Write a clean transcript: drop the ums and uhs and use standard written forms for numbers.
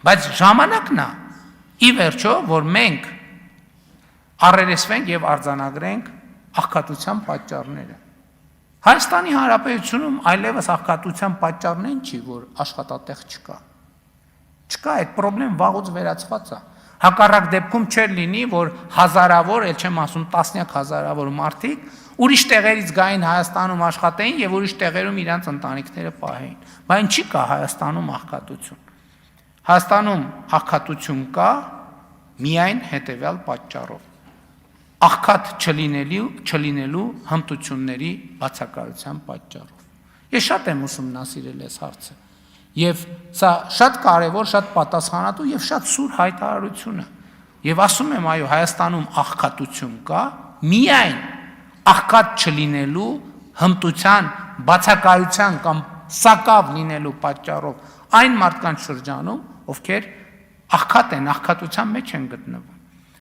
Բայց ժամանակն է ի վերջո, որ մենք առերեսվենք եւ արձանագրենք աղքատության պատճառները։ Հայաստանի Հանրապետությունում այլևս աղքատության պատճառն այն չի, որ աշխատատեղ չկա։ Չկա, այդ խնդրեմ վաղուց վերացված է։ Հակառակ դեպքում չէր լինի, որ հազարավոր, էլ չեմ ասում տասնյակ հազարավոր մարդիկ ուրիշ տեղերից գային Հայաստանում աշխատեին եւ ուրիշ տեղերում իրանց ընտանիքները պահեին։ Բայց չի կա Հայաստանում աղքատություն։ Հայաստանում աղքատություն կա միայն հետեւյալ պատճառով։ Աղքատ չլինելու հմտությունների բացակայության պատճառով։ Ես շատ եմ ուսումնասիրել այս հարցը։ Եվ սա շատ կարևոր, շատ պատասխանատու եւ շատ սուր հայտարարություն է։ Եվ ասում եմ, այո, Հայաստանում աղքատություն կա միայն աղքատ չլինելու հմտության բացակայության կամ սակավ լինելու պատճառով այն մարդկանց շրջանում, ովքեր աղքատ են, աղքատության մեջ են գտնվում։